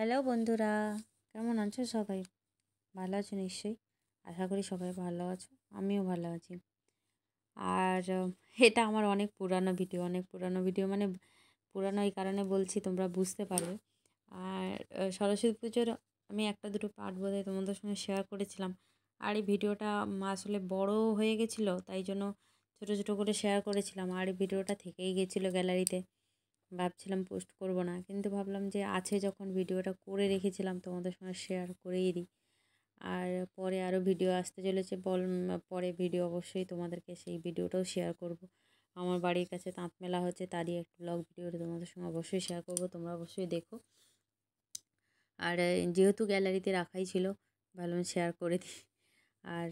Hello বন্ধুরা, কেমন আছো সবাই? ভালো আছো নিশ্চয়ই। আশা করি সবাই ভালো আছো, আমিও ভালো আছি। আর এটা আমার অনেক পুরানো ভিডিও, মানে পুরানো এই কারণে বলছি তোমরা বুঝতে পারবে। আর সরস্বতী পুজোর আমি একটা দুটো পার্ট বোধহয় তোমাদের সঙ্গে শেয়ার করেছিলাম। আর এই ভিডিওটা আসলে বড় হয়ে গেছিলো, তাই জন্য ছোটো ছোটো করে শেয়ার করেছিলাম। আর এই ভিডিওটা থেকেই গেছিলো গ্যালারিতে, ভাবছিলাম পোস্ট করব না, কিন্তু ভাবলাম যে আছে যখন ভিডিওটা করে রেখেছিলাম তোমাদের সঙ্গে শেয়ার করেই দিই। আর পরে আরও ভিডিও আসতে চলেছে, পরে ভিডিও অবশ্যই তোমাদেরকে সেই ভিডিওটাও শেয়ার করব। আমার বাড়ির কাছে তাঁত মেলা হচ্ছে, তারই একটা ব্লগ ভিডিওটা তোমাদের সঙ্গে অবশ্যই শেয়ার করব, তোমরা অবশ্যই দেখো। আর যেহেতু গ্যালারিতে রাখাই ছিল, ভাবলাম শেয়ার করে দিই। আর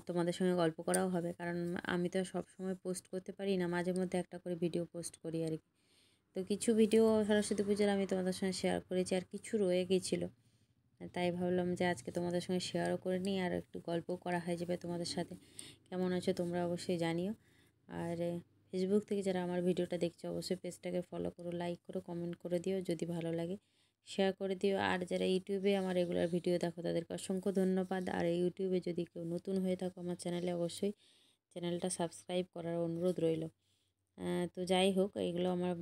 তোমাদের সঙ্গে গল্প করাও হবে, কারণ আমি তো সব সময় পোস্ট করতে পারি না, মাঝে মধ্যে একটা করে ভিডিও পোস্ট করি আর কি। তো কিছু ভিডিও সরস্বতী পুজোর আমি তোমাদের সঙ্গে শেয়ার করেছি, আর কিছু রয়ে গিয়েছিলো, তাই ভাবলাম যে আজকে তোমাদের সঙ্গে শেয়ারও করে নিই, আর একটু গল্পও করা হয়ে যাবে তোমাদের সাথে। কেমন আছো তোমরা অবশ্যই জানিও। আর ফেসবুক থেকে যারা আমার ভিডিওটা দেখছো অবশ্যই পেজটাকে ফলো করো, লাইক করো, কমেন্ট করে দিও, যদি ভালো লাগে শেয়ার করে দিও। আর যারা ইউটিউবে আমার রেগুলার ভিডিও দেখো তাদেরকে অসংখ্য ধন্যবাদ। আর ইউটিউবে যদি কেউ নতুন হয়ে থাকো আমার চ্যানেলে, অবশ্যই চ্যানেলটা সাবস্ক্রাইব করার অনুরোধ রইল। তো যাই হোক, এগুলো আমার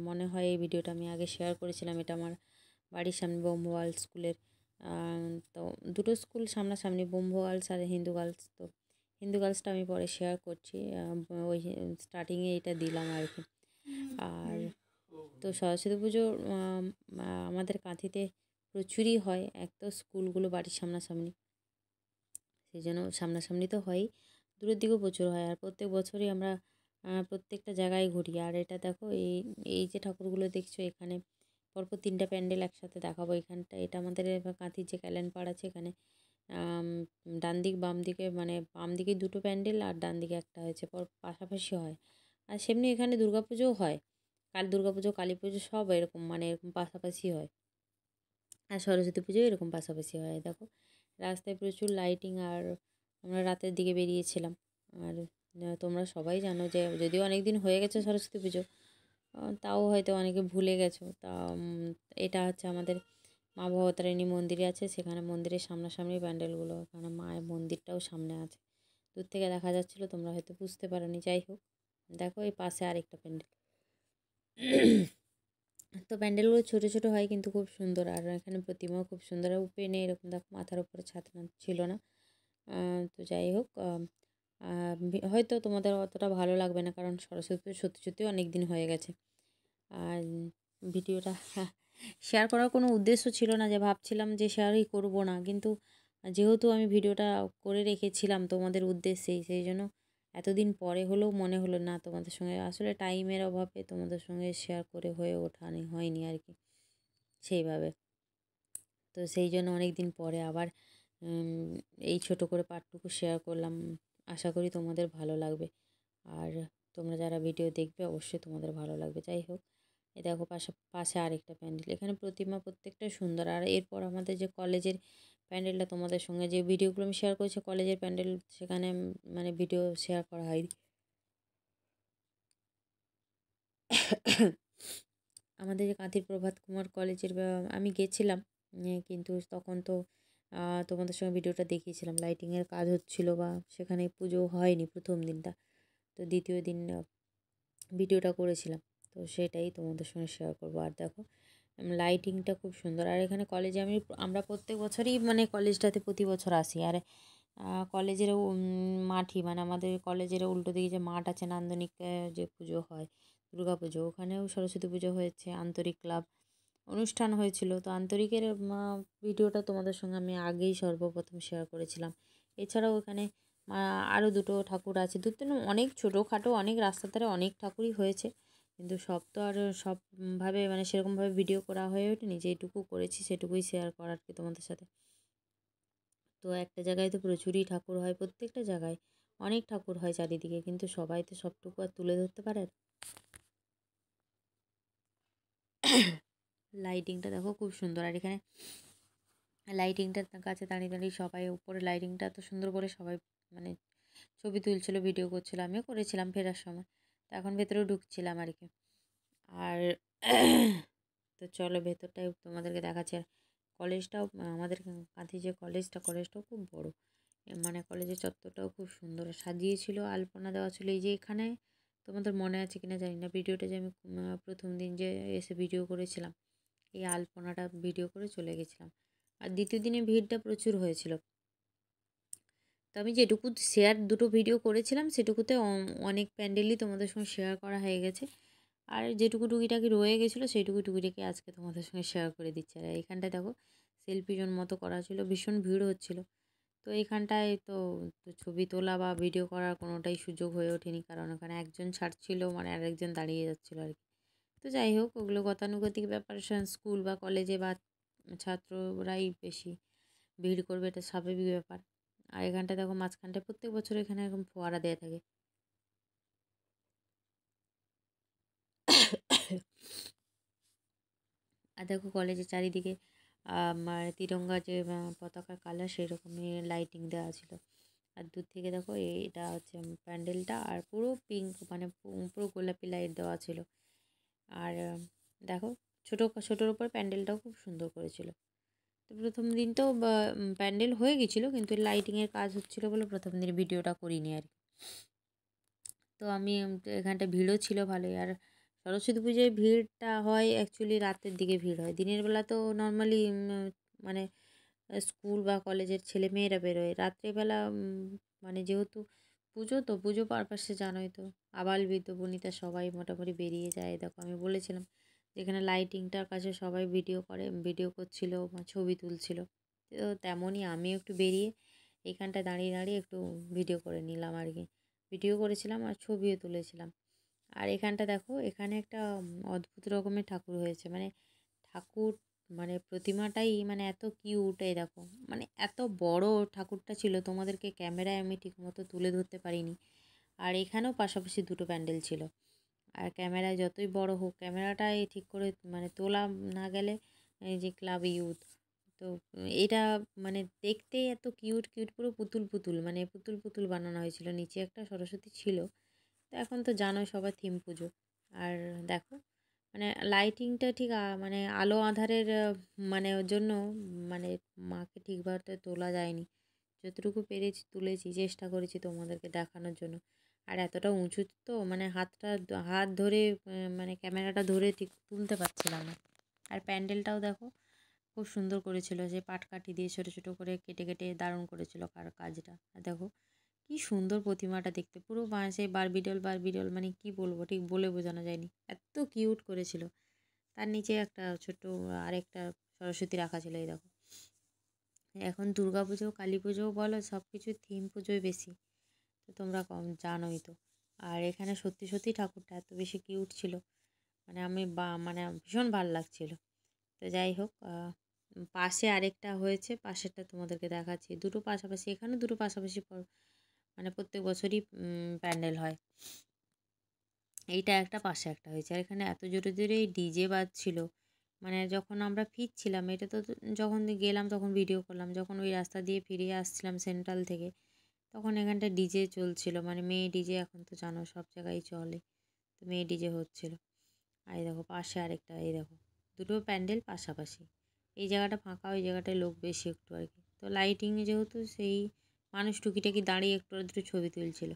মনে হয় এই ভিডিওটা আমি আগে শেয়ার করেছিলাম। এটা আমার বাড়ির সামনে ব্রহ্ম গার্লস স্কুলের, তো দুটো স্কুল সামনাসামনি, ব্রহ্ম গার্লস আর হিন্দু গার্লস। তো হিন্দু গার্লসটা আমি পরে শেয়ার করছি, ওই স্টার্টিংয়ে এটা দিলাম আর কি। আর তো সরস্বতী পুজো আমাদের কাঁথিতে প্রচুরই হয়, এক তো স্কুলগুলো বাড়ির সামনাসামনি, সেই জন্য সামনাসামনি তো হয়ই, দূরের দিকেও প্রচুর হয়। আর প্রত্যেক বছরই আমরা প্রত্যেকটা জায়গায় ঘুরি। আর এটা দেখো, এই এই যে ঠাকুরগুলো দেখছো, এখানে পরপর 3টা প্যান্ডেল একসাথে দেখাবো। এখানটা এটা আমাদের কাঁথির যে ক্যালেন্ডার আছে, এখানে ডান দিক বাম দিকে, মানে বাম দিকে 2টো প্যান্ডেল আর ডান দিকে একটা হয়েছে, পাশাপাশি হয়। আর সেমনি এখানে দুর্গাপুজোও হয়, দুর্গাপুজো, কালী পুজো সব এরকম, মানে এরকম পাশাপাশি হয়। আর সরস্বতী পুজোও এরকম পাশাপাশি হয়। দেখো রাস্তায় প্রচুর লাইটিং, আর আমরা রাতের দিকে বেরিয়েছিলাম। আর তোমরা সবাই জানো যে যদিও অনেক দিন হয়ে গেছে সরস্বতী পুজো, তাও হয়তো অনেকে ভুলে গেছো। তা এটা হচ্ছে আমাদের মা ভবতারিণী মন্দিরে আছে, সেখানে মন্দিরের সামনাসামনি প্যান্ডেলগুলো, এখানে মায়ের মন্দিরটাও সামনে আছে, দূর থেকে দেখা যাচ্ছিলো, তোমরা হয়তো বুঝতে পারোনি। যাই হোক, দেখো এই পাশে আরেকটা প্যান্ডেল। তো প্যান্ডেলগুলো ছোটো ছোটো হয় কিন্তু খুব সুন্দর। আর এখানে প্রতিমাও খুব সুন্দর, উপেনে এরকম দেখো, মাথার উপরে ছাদ ছিল না। তো যাই হোক, হয়তো তোমাদের অতটা ভালো লাগবে না, কারণ সরস্বতী পুজো সত্যি সত্যি অনেক দিন হয়ে গেছে। আর ভিডিওটা শেয়ার করার কোনো উদ্দেশ্য ছিল না, যে ভাবছিলাম যে শেয়ারই করব না, কিন্তু যেহেতু আমি ভিডিওটা করে রেখেছিলাম তোমাদের উদ্দেশ্যেই, সেই জন্য এতদিন পরে হলেও মনে হলো না তোমাদের সঙ্গে, আসলে টাইমের অভাবে তোমাদের সঙ্গে শেয়ার করে হয়ে হয়নি আর কি সেইভাবে। তো সেই জন্য অনেক দিন পরে আবার এই ছোট করে পার্টটুকু শেয়ার করলাম, আশা করি তোমাদের ভালো লাগবে। আর তোমরা যারা ভিডিও দেখবে অবশ্যই তোমাদের ভালো লাগবে। যাই হোক, এ দেখো পাশে আরেকটা প্যান্ডেল, এখানে প্রতিমা প্রত্যেকটাই সুন্দর। আর এরপর আমাদের যে কলেজের প্যান্ডেলটা, তোমাদের সঙ্গে যে ভিডিওগুলো আমি শেয়ার করেছি কলেজের প্যান্ডেল, সেখানে মানে ভিডিও শেয়ার করা হয়নি। আমাদের যে কাঁথির প্রভাত কুমার কলেজের, আমি গেছিলাম, কিন্তু তখন তো তোমাদের সঙ্গে ভিডিওটা দেখিয়েছিলাম, লাইটিংয়ের কাজ হচ্ছিল, বা সেখানে পুজো হয়নি প্রথম দিনটা। তো দ্বিতীয় দিন ভিডিওটা করেছিলাম, তো সেটাই তোমাদের সঙ্গে শেয়ার করবো। আর দেখো লাইটিংটা খুব সুন্দর। আর এখানে কলেজে আমরা প্রত্যেক বছরই, মানে কলেজটাতে প্রতি বছর আসি। আর কলেজেরও মাঠই, মানে আমাদের কলেজেরও উল্টো দিকে যে মাঠ আছে, নান্দনিক যে পুজো হয়, দুর্গা পুজো, ওখানেও সরস্বতী পুজো হয়েছে, আন্তরিক ক্লাব অনুষ্ঠান হয়েছিল। তো আন্তরিকের ভিডিওটা তোমাদের সঙ্গে আমি আগেই সর্বপ্রথম শেয়ার করেছিলাম। এছাড়াও এখানে আরও দুটো ঠাকুর আছে, দু তিন, অনেক ছোটোখাটো, অনেক রাস্তার ধারে অনেক ঠাকুরই হয়েছে, কিন্তু সব তো আর সবভাবে, মানে সেরকমভাবে ভিডিও করা হয়ে ওঠেনি, যেটুকু করেছি সেটুকুই শেয়ার করার কি তোমাদের সাথে। তো একটা জায়গায় তো প্রচুরই ঠাকুর হয়, প্রত্যেকটা জায়গায় অনেক ঠাকুর হয় চারিদিকে, কিন্তু সবাই তো সবটুকু আর তুলে ধরতে পারে। লাইটিংটা দেখো খুব সুন্দর। আর এখানে লাইটিংটার কাছে দাঁড়িয়ে দাঁড়িয়ে সবাই, উপরে লাইটিংটা এত সুন্দর করে সবাই মানে ছবি তুলছিল, ভিডিও করছিল, আমিও করেছিলাম ফেরার সময়। তো এখন ভেতরেও ঢুকছিলাম আর কি। আর তো চলো ভেতরটাই তোমাদেরকে দেখাচ্ছি। আর কলেজটাও আমাদের কাঁথি যে কলেজটাও খুব বড়, মানে কলেজের চত্বরটাও খুব সুন্দর সাজিয়েছিল, আলপনা দেওয়া ছিল। এই যে এখানে তোমাদের মনে আছে কিনা জানি না, ভিডিওটা যে আমি প্রথম দিন যে এসে ভিডিও করেছিলাম, এই আলপনাটা ভিডিও করে চলে গেছিলাম। আর দ্বিতীয় দিনে ভিড়টা প্রচুর হয়েছিল। তো আমি যেটুকু দুটো ভিডিও করেছিলাম সেটুকুতে অনেক প্যান্ডেলই তোমাদের সঙ্গে শেয়ার করা হয়ে গেছে। আর যেটুকু টুকিটাকি রয়ে গেছিলো সেইটুকু টুকিটাকি আজকে তোমাদের সঙ্গে শেয়ার করে দিচ্ছি। আর এইখানটায় দেখো সেলফি জোন মতো করা ছিল, ভীষণ ভিড় হচ্ছিল। তো এইখানটায় তো ছবি তোলা বা ভিডিও করার কোনোটাই সুযোগ হয়ে ওঠেনি, কারণ ওখানে একজন ছাড়ছিল, মানে আরেকজন দাঁড়িয়ে যাচ্ছিলো আর কি। তো যাই হোক, ওগুলো গতানুগতিক ব্যাপার, স্কুল বা কলেজে বা ছাত্ররাই বেশি ভিড় করবে, এটা স্বাভাবিক ব্যাপার। আর এখানটা দেখো মাঝখানটায় প্রত্যেক বছর এখানে এরকম ফোয়ারা দেওয়া থাকে। আর দেখো কলেজের চারিদিকে মানে তিরঙ্গা যে পতাকার কালার সেই রকমই লাইটিং দেওয়া ছিল। আর দূর থেকে দেখো এটা হচ্ছে প্যান্ডেলটা, আর পুরো পিঙ্ক, মানে পুরো গোলাপি লাইট দেওয়া ছিল। আর দেখো ছোটোর ওপর প্যান্ডেলটাও খুব সুন্দর করেছিল। তো প্রথম দিন তো প্যান্ডেল হয়ে গেছিলো, কিন্তু লাইটিংয়ের কাজ হচ্ছিলো বলে প্রথম দিন ভিডিওটা করিনি আর কি। তো আমি এখানটা ভিড়ও ছিল ভালোই। আর সরস্বতী পুজোয় ভিড়টা হয় অ্যাকচুয়ালি রাতের দিকে ভিড় হয়, দিনের বেলা তো নর্মালি মানে স্কুল বা কলেজের ছেলে মেয়েরা বেরোয়। রাত্রেবেলা মানে যেহেতু পুজো, তো পুজো পারপাসে জানোই তো, আবাল বৃদ্ধ বনিতা সবাই মোটামুটি বেরিয়ে যায়। দেখো আমি বলেছিলাম যেখানে লাইটিংটার কাছে সবাই ভিডিও করছিল বা ছবি তুলছিল। তো তেমনই আমিও একটু বেরিয়ে এইখানটায় দাঁড়িয়ে দাঁড়িয়ে একটু ভিডিও করে নিলাম আর কি। ভিডিও করেছিলাম আর ছবিও তুলেছিলাম। আর এখানটা দেখো, এখানে একটা অদ্ভুত রকমের ঠাকুর হয়েছে, মানে ঠাকুর মানে প্রতিমাটাই মানে এত কিউট। এই দেখো মানে এত বড় ঠাকুরটা ছিল, তোমাদেরকে ক্যামেরায় আমি ঠিকমতো তুলে ধরতে পারিনি। আর এখানেও পাশাপাশি দুটো প্যান্ডেল ছিল। আর ক্যামেরায় যতই বড় হোক, ক্যামেরাটাই ঠিক করে মানে তোলা না গেলে, এই যে ক্লাব ইউথ, তো এটা মানে দেখতে এত কিউট কিউট, পুরো পুতুল পুতুল, মানে পুতুল পুতুল বানানো হয়েছিল। নিচে একটা সরস্বতী ছিল। তো এখন তো জানোই সবার থিম পুজো। আর দেখো মানে লাইটিংটা ঠিক মানে আলো আঁধারের মানে ওর জন্য মানে মাকে ঠিকভাবে তোলা যায়নি। যতটুকু পেরেছি তুলেছি, চেষ্টা করেছি তোমাদেরকে দেখানোর জন্য। আর এতটা উঁচু তো মানে হাত ধরে মানে ক্যামেরাটা ধরে ঠিক তুলতে পারছিলাম না। আর প্যান্ডেলটাও দেখো খুব সুন্দর করেছিল, যে পাটকাঠি দিয়ে ছোটো ছোটো করে কেটে কেটে দারুণ করেছিল কাজটা। আর দেখো কি সুন্দর প্রতিমাটা দেখতে, পুরো সেই বারবিডল, মানে কি বলবো, ঠিক বলে বোঝানো যায়নি, এত কিউট করেছিল। তার নিচে একটা ছোট্ট আরেকটা সরস্বতী রাখা ছিল। এই দেখো এখন দুর্গা পুজো, কালী পুজোও বলো, সব কিছুর থিম পুজোই বেশি, তো তোমরা জানোই তো। আর এখানে সত্যি সত্যি ঠাকুরটা এত বেশি কিউট ছিল, মানে আমি মানে ভীষণ ভালো লাগছিল। তো যাই হোক, পাশে আরেকটা হয়েছে, পাশেরটা তোমাদেরকে দেখাচ্ছি। দুটো পাশাপাশি, এখানে দুটো পাশাপাশি মানে প্রত্যেক বছরই প্যান্ডেল হয়। এইটা একটা, পাশে একটা হয়েছে। আর এখানে এত জোরে জোরে ডিজে বাজছিল, মানে যখন আমরা ফিরছিলাম, এটা তো যখন গেলাম তখন ভিডিও করলাম, যখন ওই রাস্তা দিয়ে ফিরে আসছিলাম সেন্ট্রাল থেকে, তখন এখানটা ডিজে চলছিল, মানে মেয়ে ডিজে, এখন তো জানো সব জায়গায় চলে, তো মেয়ে ডিজে হচ্ছিল। আর এই দেখো পাশে আরেকটা, এই দেখো দুটো প্যান্ডেল পাশাপাশি। এই জায়গাটা ফাঁকা, ওই জায়গাটায় লোক বেশি একটু আর কি। তো লাইটিং যেহেতু, সেই মানুষ টুকিটাকি দাঁড়িয়ে একটু আর দুটো ছবি তুলছিল।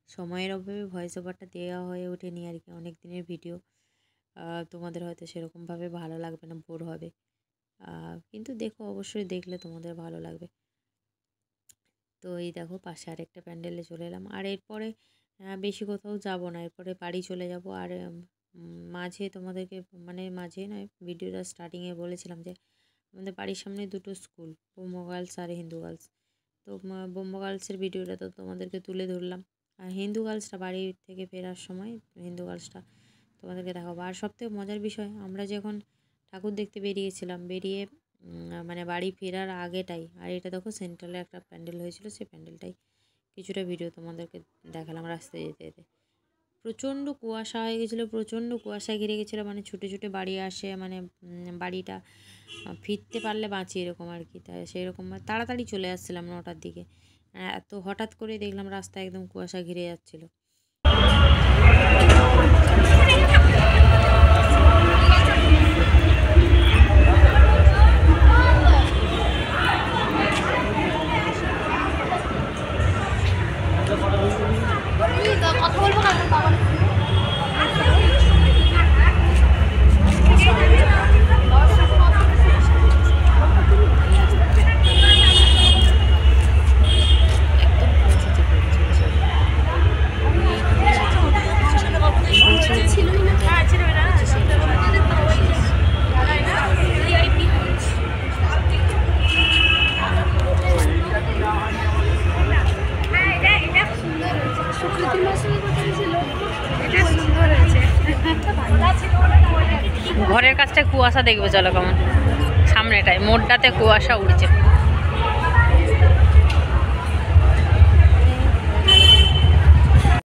সময়ের অভাবে ভয়েস ওভারটা দেওয়া হয়ে ওঠেনি আর কি, অনেক দিনের ভিডিও। তোমাদের হয়তো সেরকমভাবে ভালো লাগবে না, বোর হবে, কিন্তু দেখো অবশ্যই দেখলে তোমাদের ভালো লাগবে। তো এই দেখো পাশে আরেকটা প্যান্ডেলে চলে এলাম। আর এরপরে বেশি কোথাও যাব না, এরপরে বাড়ি চলে যাব। আর মাঝে তোমাদেরকে, মানে মাঝে নয়, ভিডিওটা স্টার্টিংয়ে বলেছিলাম যে আমাদের বাড়ির সামনে দুটো স্কুল, ব্রহ্ম গার্লস আর হিন্দু গার্লস। তো ব্রহ্ম গার্লসের ভিডিওটা তো তোমাদেরকে তুলে ধরলাম, আর হিন্দু গার্লসটা বাড়ি থেকে ফেরার সময় হিন্দু গার্লসটা তোমাদেরকে দেখাবো। আর সবথেকে মজার বিষয়, আমরা যখন ঠাকুর দেখতে বেরিয়েছিলাম, বেরিয়ে মানে বাড়ি ফেরার আগেটাই, আর এটা দেখো সেন্ট্রালে একটা প্যান্ডেল হয়েছিল, সেই প্যান্ডেলটাই কিছুটা ভিডিও তোমাদেরকে দেখালাম রাস্তায় যেতে যেতে। প্রচণ্ড কুয়াশা হয়ে গেছিলো, প্রচণ্ড কুয়াশা ঘিরে গেছিলো, মানে ছুটে ছুটে বাড়ি আসে, মানে বাড়িটা ফিরতে পারলে বাঁচি এরকম আর কি। তাই সেই রকম তাড়াতাড়ি চলে আসছিলাম 9টার দিকে, এত হঠাৎ করে দেখলাম রাস্তা একদম কুয়াশা ঘিরে যাচ্ছিলো। ঘরের কাছটা কুয়াশা দেখবে চলো কেমন, সামনেটায় মোড়টাতে কুয়াশা উঠছে।